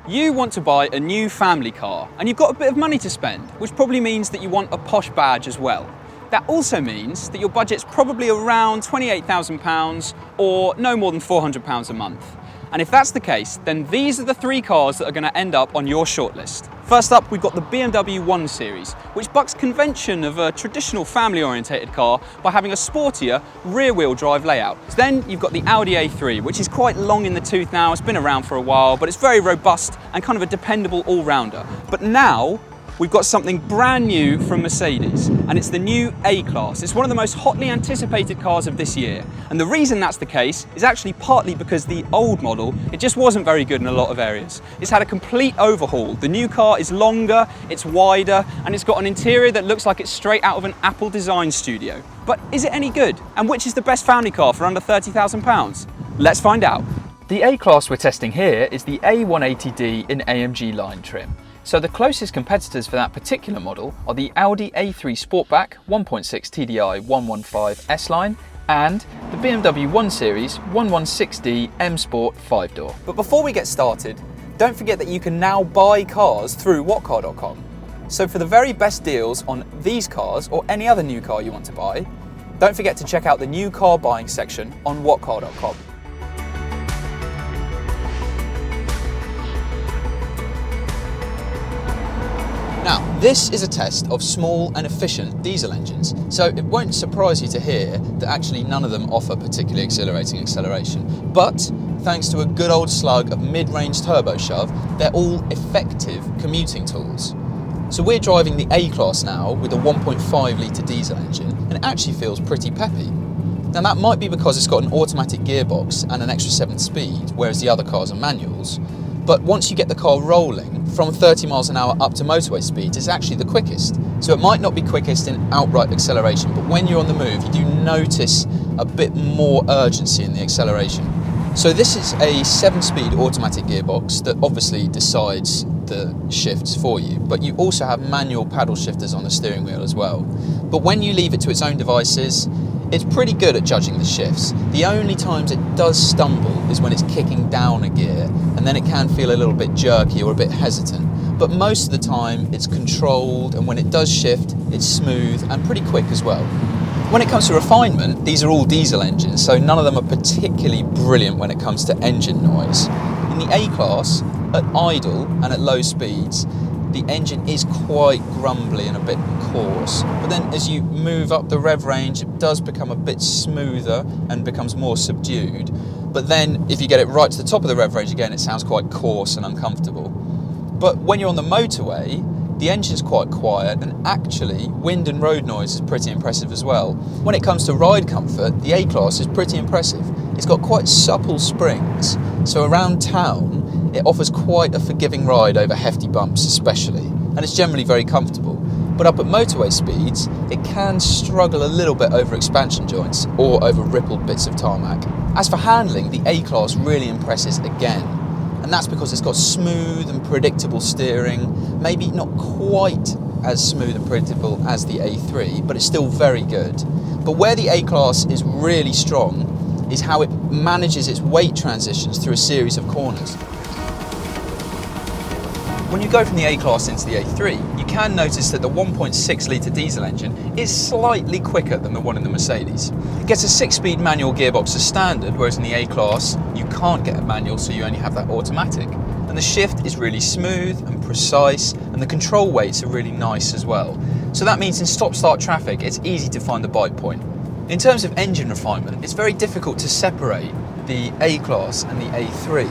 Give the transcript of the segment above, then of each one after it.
You want to buy a new family car and you've got a bit of money to spend, which probably means that you want a posh badge as well. That also means that your budget's probably around £28,000 or no more than £400 a month. And if that's the case, then these are the three cars that are going to end up on your shortlist. First up, we've got the BMW 1 Series, which bucks convention of a traditional family-orientated car by having a sportier rear-wheel drive layout. Then you've got the Audi A3, which is quite long in the tooth now. It's been around for a while, but it's very robust and kind of a dependable all-rounder. But now, we've got something brand new from Mercedes, and it's the new A-Class. It's one of the most hotly anticipated cars of this year. And the reason that's the case is actually partly because the old model, it just wasn't very good in a lot of areas. It's had a complete overhaul. The new car is longer, it's wider, and it's got an interior that looks like it's straight out of an Apple design studio. But is it any good? And which is the best family car for under £30,000? Let's find out. The A-Class we're testing here is the A180D in AMG line trim. So the closest competitors for that particular model are the Audi A3 Sportback 1.6 TDI 115 S-Line and the BMW 1 Series 116D M Sport 5-door. But before we get started, don't forget that you can now buy cars through whatcar.com. So for the very best deals on these cars or any other new car you want to buy, don't forget to check out the new car buying section on whatcar.com. Now, this is a test of small and efficient diesel engines, so it won't surprise you to hear that actually none of them offer particularly exhilarating acceleration. But thanks to a good old slug of mid-range turbo shove, they're all effective commuting tools. So we're driving the A-Class now with a 1.5 litre diesel engine, and it actually feels pretty peppy. Now that might be because it's got an automatic gearbox and an extra 7 speed, whereas the other cars are manuals. But once you get the car rolling, from 30 miles an hour up to motorway speeds, it's actually the quickest. So it might not be quickest in outright acceleration, but when you're on the move, you do notice a bit more urgency in the acceleration. So this is a 7-speed automatic gearbox that obviously decides the shifts for you, but you also have manual paddle shifters on the steering wheel as well. But when you leave it to its own devices, it's pretty good at judging the shifts. The only times it does stumble is when it's kicking down a gear, and then it can feel a little bit jerky or a bit hesitant. But most of the time it's controlled, and when it does shift, it's smooth and pretty quick as well. When it comes to refinement, these are all diesel engines, so none of them are particularly brilliant when it comes to engine noise. In the A-Class, at idle and at low speeds, the engine is quite grumbly and a bit coarse, but then as you move up the rev range, it does become a bit smoother and becomes more subdued. But then if you get it right to the top of the rev range again, it sounds quite coarse and uncomfortable. But when you're on the motorway, the engine's quite quiet, and actually wind and road noise is pretty impressive as well. When it comes to ride comfort, the A-Class is pretty impressive. It's got quite supple springs, so around town it offers quite a forgiving ride over hefty bumps especially, and it's generally very comfortable. But up at motorway speeds, it can struggle a little bit over expansion joints or over rippled bits of tarmac. As for handling, the A-Class really impresses again, and that's because it's got smooth and predictable steering, maybe not quite as smooth and predictable as the A3, but it's still very good. But where the A-Class is really strong is how it manages its weight transitions through a series of corners. When you go from the A-Class into the A3, you can notice that the 1.6 litre diesel engine is slightly quicker than the one in the Mercedes. It gets a 6-speed manual gearbox as standard, whereas in the A-Class you can't get a manual, so you only have that automatic. And the shift is really smooth and precise, and the control weights are really nice as well. So that means in stop-start traffic it's easy to find the bite point. In terms of engine refinement, it's very difficult to separate the A-Class and the A3.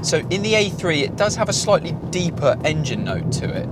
So in the A3 it does have a slightly deeper engine note to it.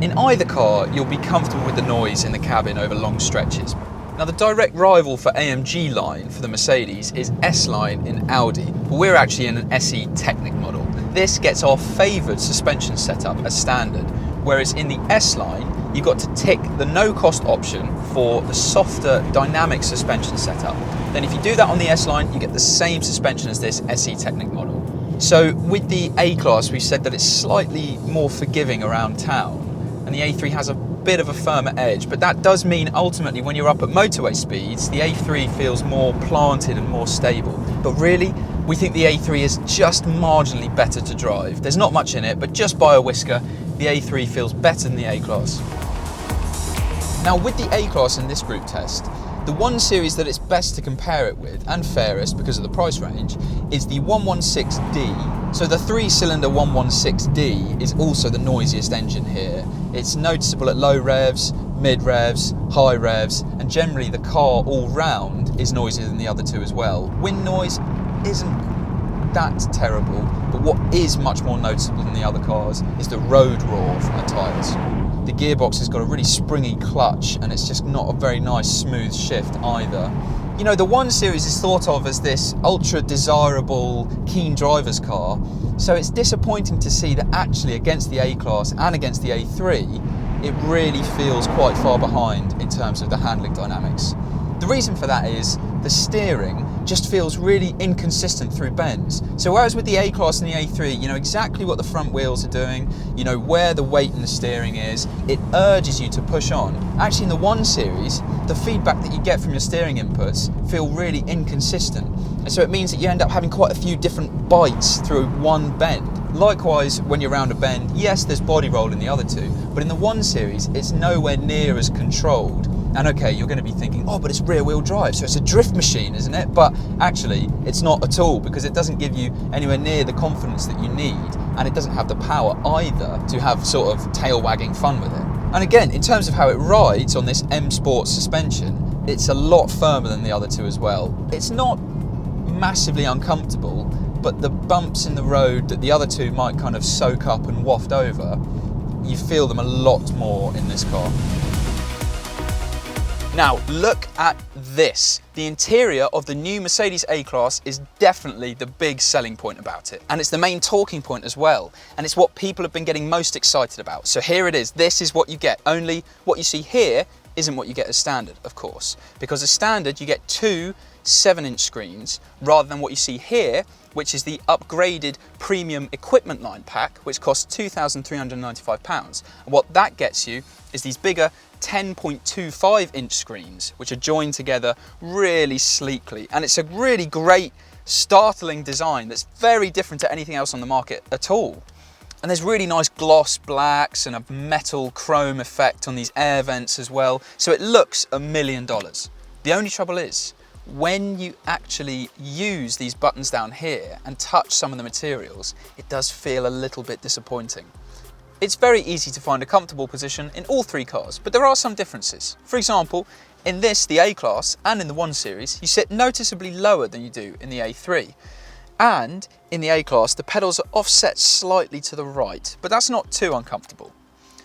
In either car you'll be comfortable with the noise in the cabin over long stretches. Now the direct rival for AMG line for the Mercedes is S-Line in Audi, but we're actually in an SE Technic model. This gets our favoured suspension setup as standard, whereas in the S-Line you've got to tick the no-cost option for the softer dynamic suspension setup. Then if you do that on the S-Line, you get the same suspension as this SE Technic model. So with the A-Class, we've said that it's slightly more forgiving around town, and the A3 has a bit of a firmer edge, but that does mean ultimately when you're up at motorway speeds, the A3 feels more planted and more stable. But really, We think the A3 is just marginally better to drive. There's not much in it, but just by a whisker, the A3 feels better than the A-Class. Now with the A-Class in this group test, the one series that it's best to compare it with, and fairest because of the price range, is the 116D. So the 3-cylinder 116D is also the noisiest engine here. It's noticeable at low revs, mid revs, high revs, and generally the car all round is noisier than the other two as well. Wind noise isn't that terrible, but what is much more noticeable than the other cars is the road roar from the tyres. The gearbox has got a really springy clutch and it's just not a very nice smooth shift either. You know, the 1 Series is thought of as this ultra desirable keen driver's car, so it's disappointing to see that actually against the A-Class and against the A3 it really feels quite far behind in terms of the handling dynamics. The reason for that is the steering just feels really inconsistent through bends. So whereas with the A-Class and the A3, you know exactly what the front wheels are doing, you know where the weight in the steering is, it urges you to push on. Actually in the 1 Series, the feedback that you get from your steering inputs feel really inconsistent. And so it means that you end up having quite a few different bites through one bend. Likewise, when you're around a bend, yes, there's body roll in the other two, but in the 1 Series, it's nowhere near as controlled. And okay, you're going to be thinking, oh, but it's rear wheel drive, so it's a drift machine, isn't it? But actually, it's not at all, because it doesn't give you anywhere near the confidence that you need, and it doesn't have the power either to have sort of tail wagging fun with it. And again, in terms of how it rides on this M Sport suspension, it's a lot firmer than the other two as well. It's not massively uncomfortable, but the bumps in the road that the other two might kind of soak up and waft over, you feel them a lot more in this car. Now look at this. The interior of the new Mercedes A-Class is definitely the big selling point about it. And it's the main talking point as well. And it's what people have been getting most excited about. So here it is. This is what you get. Only what you see here isn't what you get as standard, of course. Because as standard, you get two 7-inch screens rather than what you see here, which is the upgraded premium equipment line pack, which costs £2,395. And what that gets you is these bigger 10.25-inch screens, which are joined together really sleekly. And it's a really great, startling design that's very different to anything else on the market at all. And there's really nice gloss blacks and a metal chrome effect on these air vents as well. So it looks $1 million. The only trouble is, when you actually use these buttons down here and touch some of the materials, it does feel a little bit disappointing. It's very easy to find a comfortable position in all three cars, but there are some differences. For example, in this, the A-Class, and in the 1 Series, you sit noticeably lower than you do in the A3. And in the A-Class, the pedals are offset slightly to the right, but that's not too uncomfortable.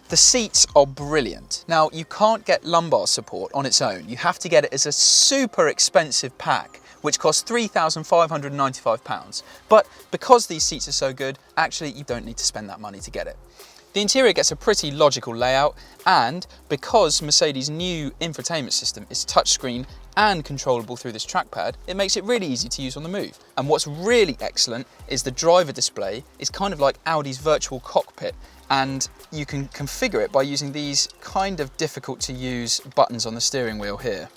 The seats are brilliant. Now, you can't get lumbar support on its own. You have to get it as a super expensive pack, which costs £3,595. But because these seats are so good, actually you don't need to spend that money to get it. The interior gets a pretty logical layout, and because Mercedes' new infotainment system is touchscreen and controllable through this trackpad, it makes it really easy to use on the move. And what's really excellent is the driver display is kind of like Audi's virtual cockpit, and you can configure it by using these kind of difficult to use buttons on the steering wheel here.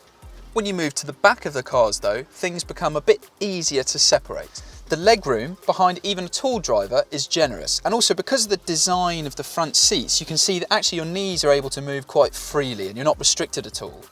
When you move to the back of the cars though, things become a bit easier to separate. The legroom behind even a tall driver is generous, and also because of the design of the front seats, you can see that actually your knees are able to move quite freely and you're not restricted at all.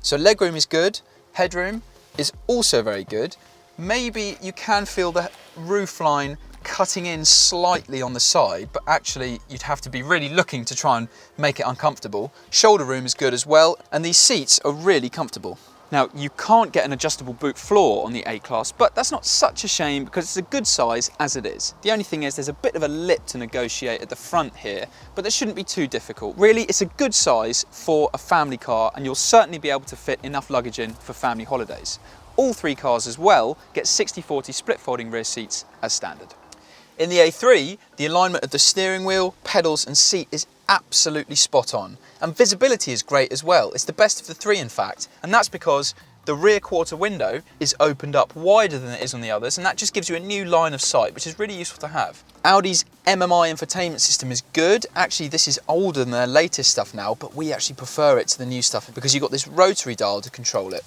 So legroom is good, headroom is also very good. Maybe you can feel the roofline cutting in slightly on the side, but actually you'd have to be really looking to try and make it uncomfortable. Shoulder room is good as well, and these seats are really comfortable. Now, you can't get an adjustable boot floor on the A-Class, but that's not such a shame because it's a good size as it is. The only thing is there's a bit of a lip to negotiate at the front here, but that shouldn't be too difficult. Really, it's a good size for a family car, and you'll certainly be able to fit enough luggage in for family holidays. All three cars as well get 60/40 split folding rear seats as standard. In the A3, the alignment of the steering wheel, pedals and seat is absolutely spot on. And visibility is great as well. It's the best of the three in fact, and that's because the rear quarter window is opened up wider than it is on the others, and that just gives you a new line of sight, which is really useful to have. Audi's MMI infotainment system is good. Actually, this is older than their latest stuff now, but we actually prefer it to the new stuff because you've got this rotary dial to control it.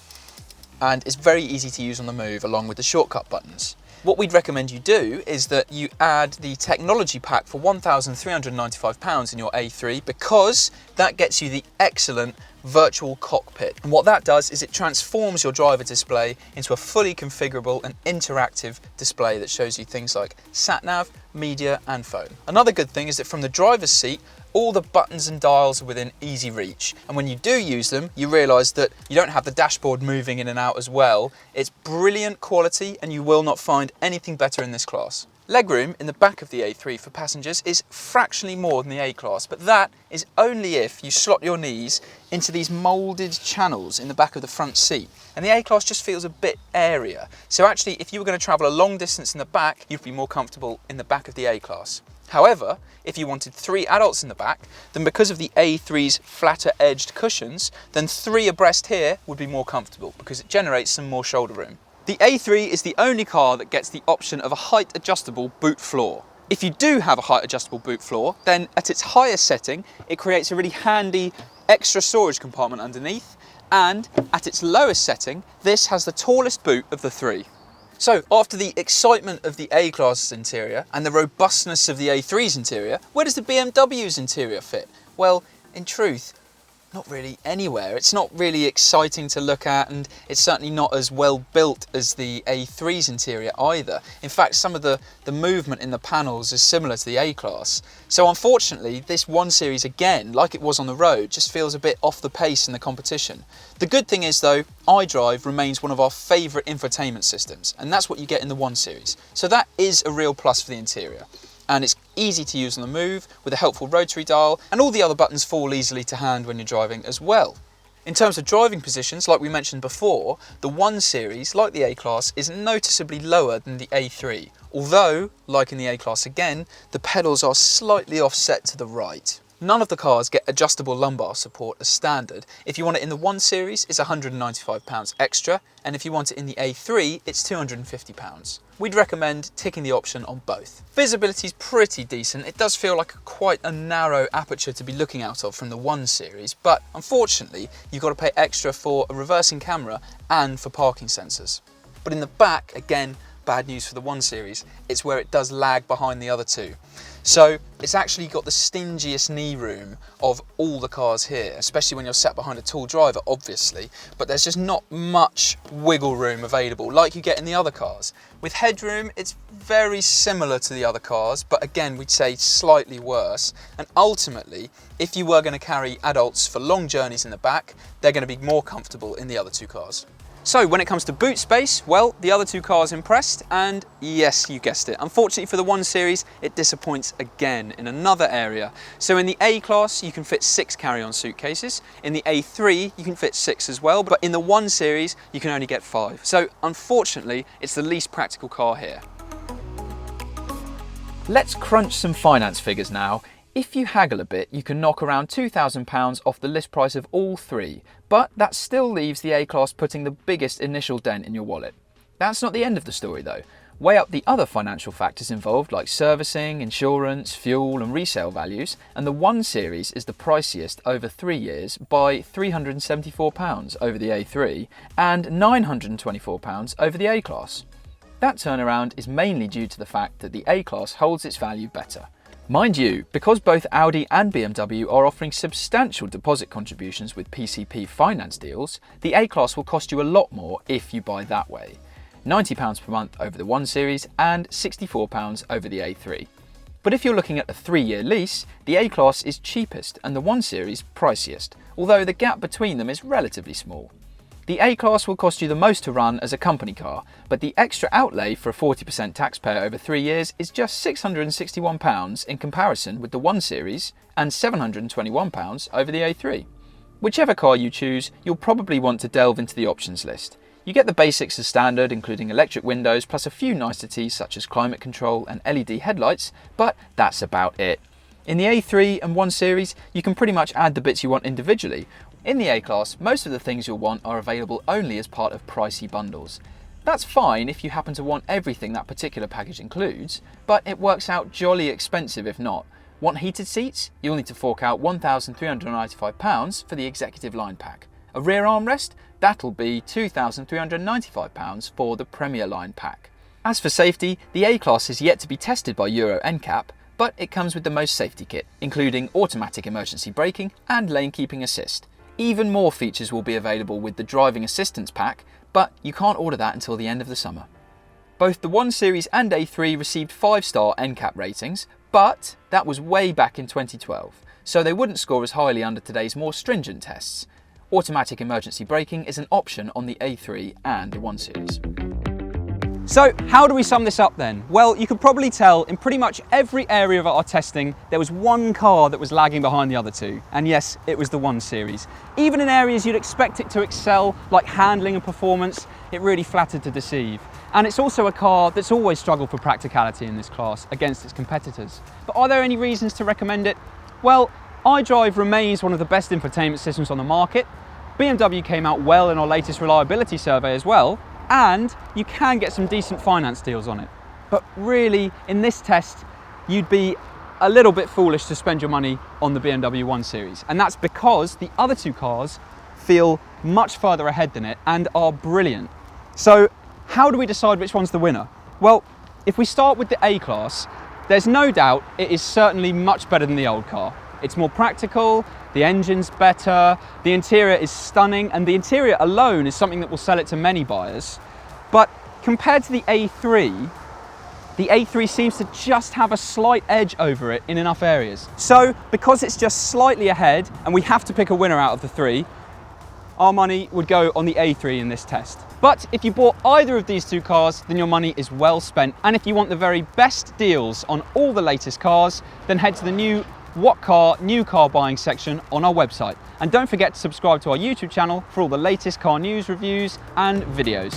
And it's very easy to use on the move along with the shortcut buttons. What we'd recommend you do is that you add the technology pack for £1,395 in your A3, because that gets you the excellent virtual cockpit. And what that does is it transforms your driver display into a fully configurable and interactive display that shows you things like sat-nav, media and phone. Another good thing is that from the driver's seat, all the buttons and dials are within easy reach. And when you do use them, you realise that you don't have the dashboard moving in and out as well. It's brilliant quality and you will not find anything better in this class. Legroom in the back of the A3 for passengers is fractionally more than the A-Class, but that is only if you slot your knees into these moulded channels in the back of the front seat. And the A-Class just feels a bit airier. So actually, if you were going to travel a long distance in the back, you'd be more comfortable in the back of the A-Class. However, if you wanted 3 adults in the back, then because of the A3's flatter edged cushions, then 3 abreast here would be more comfortable because it generates some more shoulder room. The A3 is the only car that gets the option of a height adjustable boot floor. If you do have a height adjustable boot floor, then at its highest setting, it creates a really handy extra storage compartment underneath, and at its lowest setting, this has the tallest boot of the 3. So after the excitement of the A-Class's interior and the robustness of the A3's interior, where does the BMW's interior fit? Well, in truth, not really anywhere. It's not really exciting to look at, and it's certainly not as well built as the A3's interior either. In fact, some of the movement in the panels is similar to the A-Class. So unfortunately, this 1 Series again, like it was on the road, just feels a bit off the pace in the competition. The good thing is though, iDrive remains one of our favourite infotainment systems, and that's what you get in the 1 Series. So that is a real plus for the interior. And it's easy to use on the move with a helpful rotary dial, and all the other buttons fall easily to hand when you're driving as well. In terms of driving positions, like we mentioned before, the 1 Series, like the A-Class, is noticeably lower than the A3, although, like in the A-Class again, the pedals are slightly offset to the right. None of the cars get adjustable lumbar support as standard. If you want it in the 1 Series, it's £195 extra, and if you want it in the A3, it's £250. We'd recommend ticking the option on both. Visibility's pretty decent. It does feel like quite a narrow aperture to be looking out of from the 1 Series, but unfortunately, you've got to pay extra for a reversing camera and for parking sensors. But in the back, again, bad news for the 1 Series, it's where it does lag behind the other 2. So it's actually got the stingiest knee room of all the cars here, especially when you're sat behind a tall driver, obviously, but there's just not much wiggle room available like you get in the other cars. With headroom, it's very similar to the other cars, but again, we'd say slightly worse. And ultimately, if you were going to carry adults for long journeys in the back, they're going to be more comfortable in the other 2 cars. So when it comes to boot space, well, the other 2 cars impressed, and yes, you guessed it. Unfortunately for the 1 Series, it disappoints again in another area. So in the A-Class, you can fit 6 carry-on suitcases. In the A3, you can fit 6 as well, but in the 1 Series, you can only get 5. So unfortunately, it's the least practical car here. Let's crunch some finance figures now. If you haggle a bit, you can knock around £2,000 off the list price of all 3, but that still leaves the A-Class putting the biggest initial dent in your wallet. That's not the end of the story though. Weigh up the other financial factors involved like servicing, insurance, fuel and resale values, and the 1 Series is the priciest over 3 years by £374 over the A3 and £924 over the A-Class. That turnaround is mainly due to the fact that the A-Class holds its value better. Mind you, because both Audi and BMW are offering substantial deposit contributions with PCP finance deals, the A-Class will cost you a lot more if you buy that way. £90 per month over the 1 Series and £64 over the A3. But if you're looking at a 3-year lease, the A-Class is cheapest and the 1 Series priciest, although the gap between them is relatively small. The A-Class will cost you the most to run as a company car, but the extra outlay for a 40% taxpayer over 3 years is just £661 in comparison with the 1 Series and £721 over the A3. Whichever car you choose, you'll probably want to delve into the options list. You get the basics as standard, including electric windows plus a few niceties such as climate control and LED headlights, but that's about it. In the A3 and 1 Series, you can pretty much add the bits you want individually. In the A-Class, most of the things you'll want are available only as part of pricey bundles. That's fine if you happen to want everything that particular package includes, but it works out jolly expensive if not. Want heated seats? You'll need to fork out £1,395 for the executive line pack. A rear armrest? That'll be £2,395 for the Premier line pack. As for safety, the A-Class is yet to be tested by Euro NCAP, but it comes with the most safety kit, including automatic emergency braking and lane keeping assist. Even more features will be available with the driving assistance pack, but you can't order that until the end of the summer. Both the 1 Series and A3 received 5-star NCAP ratings, but that was way back in 2012, so they wouldn't score as highly under today's more stringent tests. Automatic emergency braking is an option on the A3 and the 1 Series. So how do we sum this up then? Well, you could probably tell in pretty much every area of our testing there was one car that was lagging behind the other two, and yes, it was the 1 Series. Even in areas you'd expect it to excel, like handling and performance, it really flattered to deceive. And it's also a car that's always struggled for practicality in this class against its competitors. But are there any reasons to recommend it? Well, iDrive remains one of the best infotainment systems on the market. BMW came out well in our latest reliability survey as well, and you can get some decent finance deals on it. But really, in this test, you'd be a little bit foolish to spend your money on the BMW 1 Series. And that's because the other two cars feel much further ahead than it and are brilliant. So how do we decide which one's the winner? Well, if we start with the A-Class, there's no doubt it is certainly much better than the old car. It's more practical, the engine's better, the interior is stunning, and the interior alone is something that will sell it to many buyers. But compared to the A3 seems to just have a slight edge over it in enough areas. So, because it's just slightly ahead, and we have to pick a winner out of the three, our money would go on the A3 in this test. But if you bought either of these two cars, then your money is well spent. And if you want the very best deals on all the latest cars, then head to the new What Car New Car Buying section on our website. And don't forget to subscribe to our YouTube channel for all the latest car news, reviews and videos.